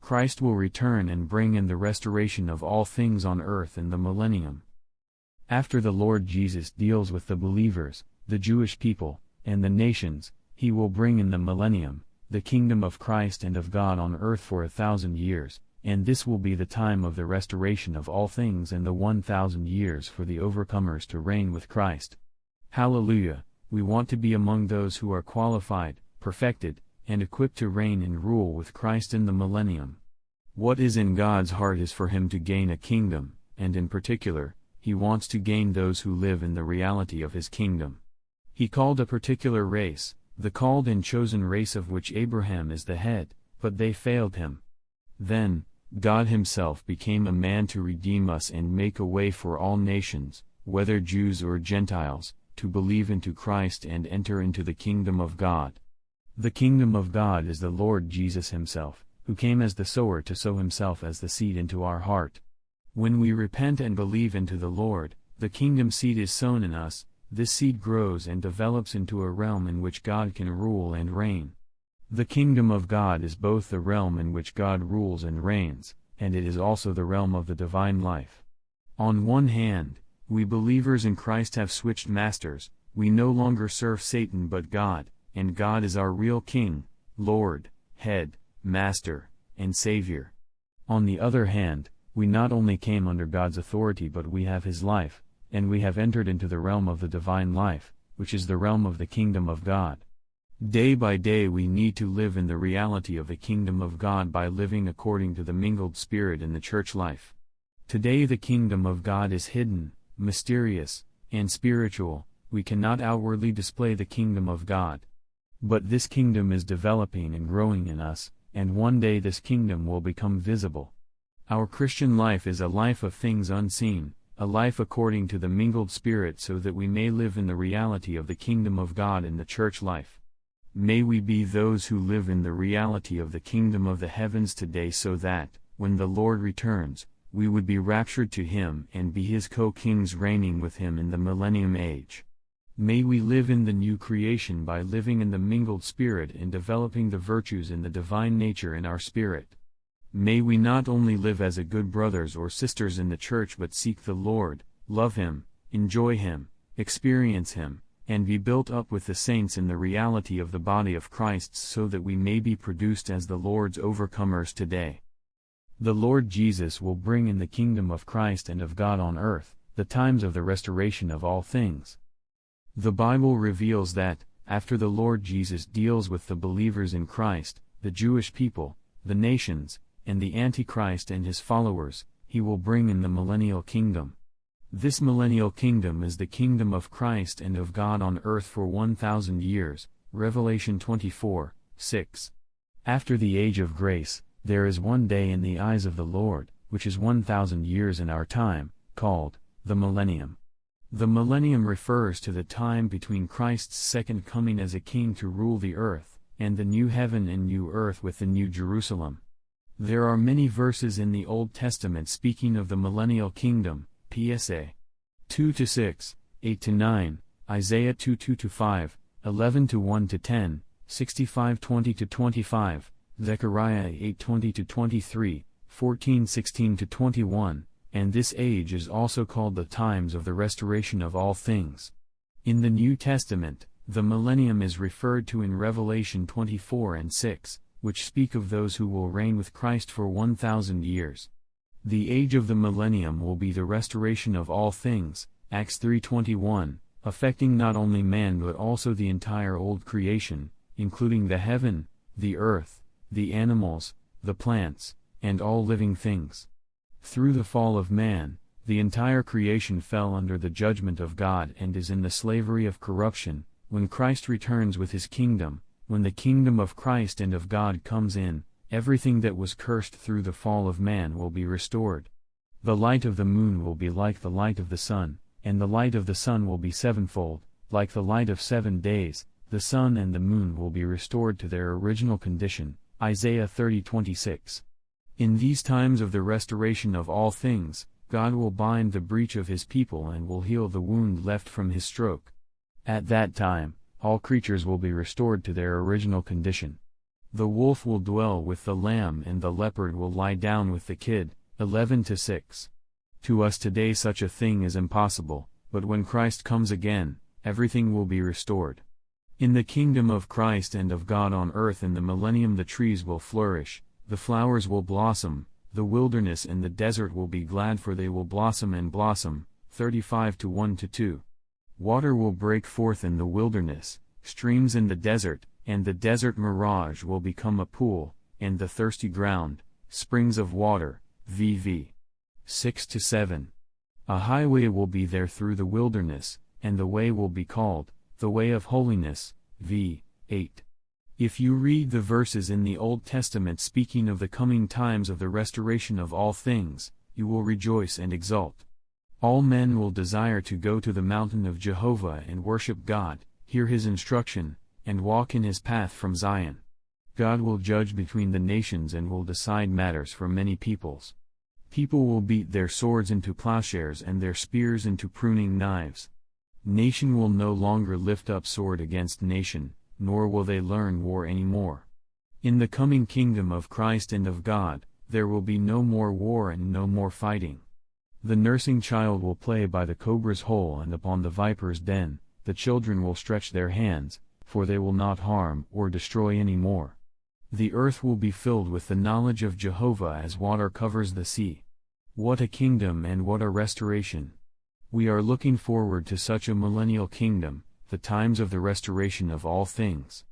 Christ will return and bring in the restoration of all things on earth in the millennium. After the Lord Jesus deals with the believers, the Jewish people, and the nations, he will bring in the millennium, the kingdom of Christ and of God on earth for 1,000 years, and this will be the time of the restoration of all things and the 1,000 years for the overcomers to reign with Christ. Hallelujah! We want to be among those who are qualified, perfected, and equipped to reign and rule with Christ in the millennium. What is in God's heart is for him to gain a kingdom, and in particular, he wants to gain those who live in the reality of his kingdom. He called a particular race, the called and chosen race of which Abraham is the head, but they failed him. Then, God himself became a man to redeem us and make a way for all nations, whether Jews or Gentiles, to believe into Christ and enter into the kingdom of God. The kingdom of God is the Lord Jesus himself, who came as the sower to sow himself as the seed into our heart. When we repent and believe into the Lord, the kingdom seed is sown in us. This seed grows and develops into a realm in which God can rule and reign. The kingdom of God is both the realm in which God rules and reigns, and it is also the realm of the divine life. On one hand, we believers in Christ have switched masters. We no longer serve Satan but God, and God is our real King, Lord, Head, Master, and Savior. On the other hand, we not only came under God's authority but we have his life, and we have entered into the realm of the divine life, which is the realm of the kingdom of God. Day by day we need to live in the reality of the kingdom of God by living according to the mingled spirit in the church life. Today the kingdom of God is hidden, mysterious, and spiritual. We cannot outwardly display the kingdom of God. But this kingdom is developing and growing in us, and one day this kingdom will become visible. Our Christian life is a life of things unseen, a life according to the mingled spirit so that we may live in the reality of the kingdom of God in the church life. May we be those who live in the reality of the kingdom of the heavens today so that, when the Lord returns, we would be raptured to him and be his co-kings reigning with him in the millennium age. May we live in the new creation by living in the mingled spirit and developing the virtues in the divine nature in our spirit. May we not only live as a good brothers or sisters in the church but seek the Lord, love him, enjoy him, experience him, and be built up with the saints in the reality of the body of Christ so that we may be produced as the Lord's overcomers today. The Lord Jesus will bring in the kingdom of Christ and of God on earth, the times of the restoration of all things. The Bible reveals that, after the Lord Jesus deals with the believers in Christ, the Jewish people, the nations, and the Antichrist and his followers, he will bring in the millennial kingdom. This millennial kingdom is the kingdom of Christ and of God on earth for 1,000 years, Revelation 24:6. After the age of grace, there is one day in the eyes of the Lord, which is 1,000 years in our time, called the millennium. The millennium refers to the time between Christ's second coming as a king to rule the earth, and the new heaven and new earth with the new Jerusalem. There are many verses in the Old Testament speaking of the millennial kingdom. PSA 2-6, 8-9, Isaiah 2-2-5, 11-1-10, 65-20-25, Zechariah 8-20-23, 14-16-21, and this age is also called the times of the restoration of all things. In the New Testament, the millennium is referred to in Revelation 24:6, which speak of those who will reign with Christ for 1,000 years. The age of the millennium will be the restoration of all things, Acts 3:21, affecting not only man but also the entire old creation, including the heaven, the earth, the animals, the plants, and all living things. Through the fall of man, the entire creation fell under the judgment of God and is in the slavery of corruption. When Christ returns with his kingdom, when the kingdom of Christ and of God comes in, everything that was cursed through the fall of man will be restored. The light of the moon will be like the light of the sun, and the light of the sun will be sevenfold, like the light of 7 days. The sun and the moon will be restored to their original condition, Isaiah 30:26. In these times of the restoration of all things, God will bind the breach of his people and will heal the wound left from his stroke. At that time, all creatures will be restored to their original condition. The wolf will dwell with the lamb and the leopard will lie down with the kid. 11-6. To us today such a thing is impossible, but when Christ comes again, everything will be restored. In the kingdom of Christ and of God on earth in the millennium the trees will flourish, the flowers will blossom, the wilderness and the desert will be glad for they will blossom and blossom. 35-1-2. Water will break forth in the wilderness, streams in the desert, and the desert mirage will become a pool, and the thirsty ground, springs of water. VV 6-7. A highway will be there through the wilderness, and the way will be called, the way of holiness. V. 8. If you read the verses in the Old Testament speaking of the coming times of the restoration of all things, you will rejoice and exult. All men will desire to go to the mountain of Jehovah and worship God, hear his instruction, and walk in his path from Zion. God will judge between the nations and will decide matters for many peoples. People will beat their swords into plowshares and their spears into pruning knives. Nation will no longer lift up sword against nation, nor will they learn war any more. In the coming kingdom of Christ and of God, there will be no more war and no more fighting. The nursing child will play by the cobra's hole and upon the viper's den, the children will stretch their hands, for they will not harm or destroy any more. The earth will be filled with the knowledge of Jehovah as water covers the sea. What a kingdom and what a restoration! We are looking forward to such a millennial kingdom, the times of the restoration of all things.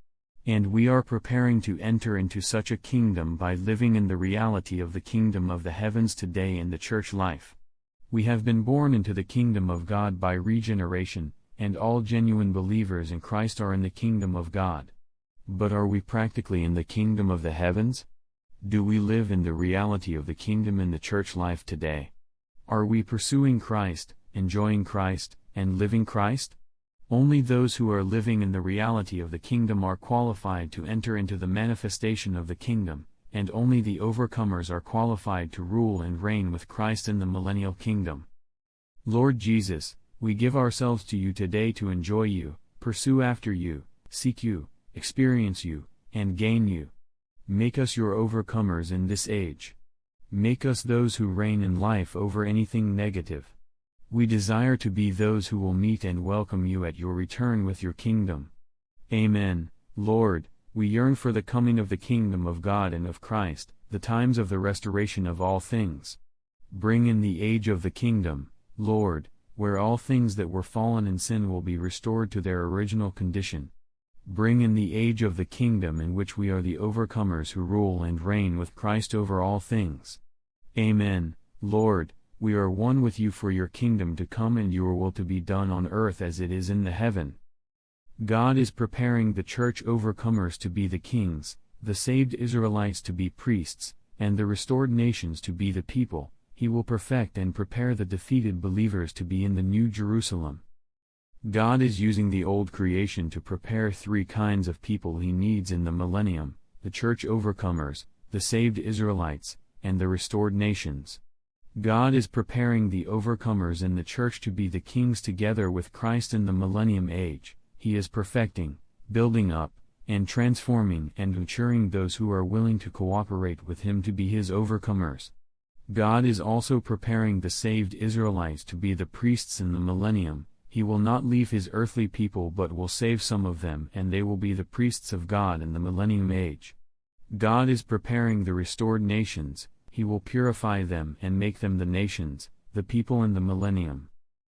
And we are preparing to enter into such a kingdom by living in the reality of the kingdom of the heavens today in the church life. We have been born into the kingdom of God by regeneration, and all genuine believers in Christ are in the kingdom of God. But are we practically in the kingdom of the heavens? Do we live in the reality of the kingdom in the church life today? Are we pursuing Christ, enjoying Christ, and living Christ? Only those who are living in the reality of the kingdom are qualified to enter into the manifestation of the kingdom, and only the overcomers are qualified to rule and reign with Christ in the millennial kingdom. Lord Jesus, we give ourselves to you today to enjoy you, pursue after you, seek you, experience you, and gain you. Make us your overcomers in this age. Make us those who reign in life over anything negative. We desire to be those who will meet and welcome you at your return with your kingdom. Amen. Lord, we yearn for the coming of the kingdom of God and of Christ, the times of the restoration of all things. Bring in the age of the kingdom, Lord, where all things that were fallen in sin will be restored to their original condition. Bring in the age of the kingdom in which we are the overcomers who rule and reign with Christ over all things. Amen. Lord, we are one with you for your kingdom to come and your will to be done on earth as it is in the heaven. God is preparing the church overcomers to be the kings, the saved Israelites to be priests, and the restored nations to be the people. He will perfect and prepare the defeated believers to be in the New Jerusalem. God is using the old creation to prepare three kinds of people he needs in the millennium: the church overcomers, the saved Israelites, and the restored nations. God is preparing the overcomers in the church to be the kings together with Christ in the millennium age. He is perfecting, building up, and transforming and maturing those who are willing to cooperate with him to be his overcomers. God is also preparing the saved Israelites to be the priests in the millennium. He will not leave his earthly people but will save some of them, and they will be the priests of God in the millennium age. God is preparing the restored nations. He will purify them and make them the nations, the people in the millennium.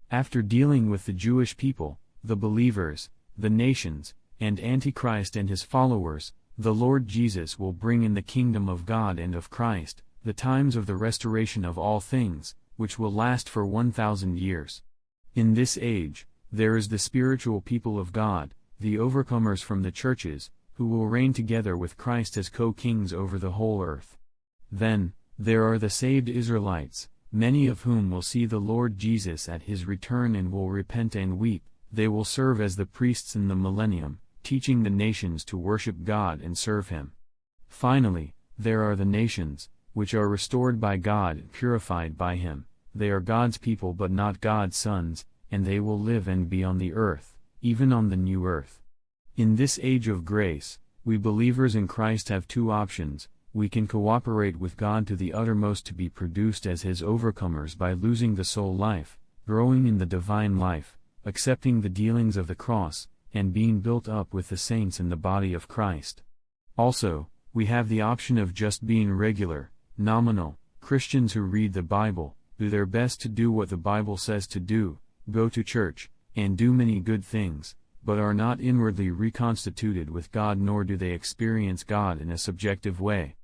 After dealing with the Jewish people, the believers, the nations, and Antichrist and his followers, the Lord Jesus will bring in the kingdom of God and of Christ, the times of the restoration of all things, which will last for 1,000 years. In this age, there is the spiritual people of God, the overcomers from the churches, who will reign together with Christ as co-kings over the whole earth. Then, there are the saved Israelites, many of whom will see the Lord Jesus at his return and will repent and weep. They will serve as the priests in the millennium, teaching the nations to worship God and serve him. Finally, there are the nations, which are restored by God and purified by him. They are God's people but not God's sons, and they will live and be on the earth, even on the new earth. In this age of grace, We believers in Christ have two options. We can cooperate with God to the uttermost to be produced as His overcomers by losing the soul life, growing in the divine life, accepting the dealings of the cross, and being built up with the saints in the body of Christ. Also, we have the option of just being regular, nominal, Christians who read the Bible, do their best to do what the Bible says to do, go to church, and do many good things, but are not inwardly reconstituted with God, nor do they experience God in a subjective way.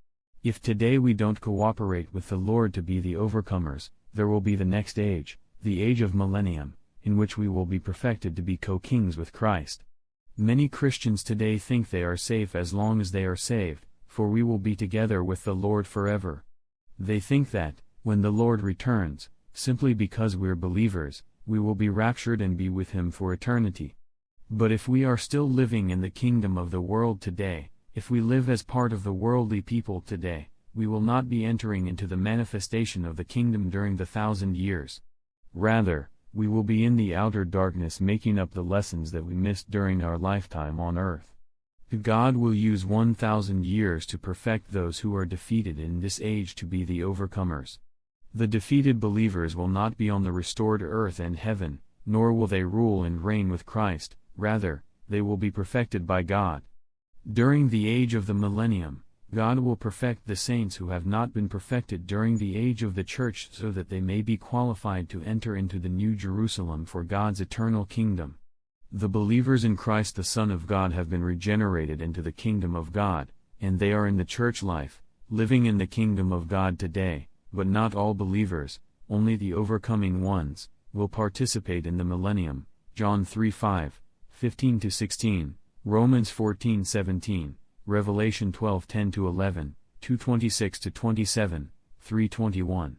If today we don't cooperate with the Lord to be the overcomers, there will be the next age, the age of millennium, in which we will be perfected to be co-kings with Christ. Many Christians today think they are safe as long as they are saved, for we will be together with the Lord forever. They think that, when the Lord returns, simply because we're believers, we will be raptured and be with Him for eternity. But if we are still living in the kingdom of the world today, if we live as part of the worldly people today, we will not be entering into the manifestation of the kingdom during the 1,000 years. Rather, we will be in the outer darkness making up the lessons that we missed during our lifetime on earth. God will use 1,000 years to perfect those who are defeated in this age to be the overcomers. The defeated believers will not be on the restored earth and heaven, nor will they rule and reign with Christ, rather, they will be perfected by God. During the age of the millennium, God will perfect the saints who have not been perfected during the age of the church so that they may be qualified to enter into the New Jerusalem for God's eternal kingdom. The believers in Christ the Son of God have been regenerated into the kingdom of God, and they are in the church life, living in the kingdom of God today, but not all believers, only the overcoming ones, will participate in the millennium. John 3:5, 15-16, Romans 14:17, Revelation 12:10-11, 2:26-27, 3:21.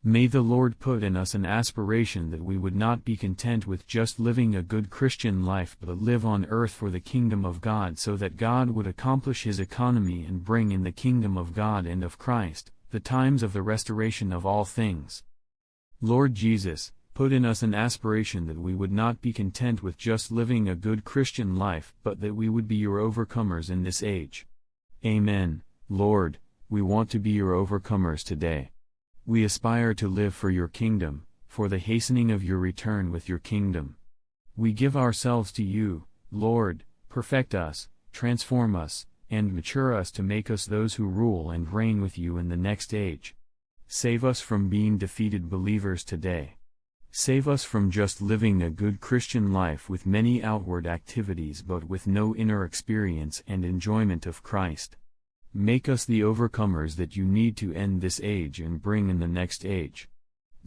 May the Lord put in us an aspiration that we would not be content with just living a good Christian life but live on earth for the kingdom of God, so that God would accomplish His economy and bring in the kingdom of God and of Christ, the times of the restoration of all things. Lord Jesus, put in us an aspiration that we would not be content with just living a good Christian life but that we would be your overcomers in this age. Amen. Lord, we want to be your overcomers today. We aspire to live for your kingdom, for the hastening of your return with your kingdom. We give ourselves to you, Lord, perfect us, transform us, and mature us to make us those who rule and reign with you in the next age. Save us from being defeated believers today. Save us from just living a good Christian life with many outward activities but with no inner experience and enjoyment of Christ. Make us the overcomers that you need to end this age and bring in the next age.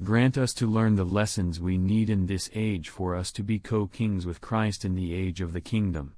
Grant us to learn the lessons we need in this age for us to be co-kings with Christ in the age of the kingdom.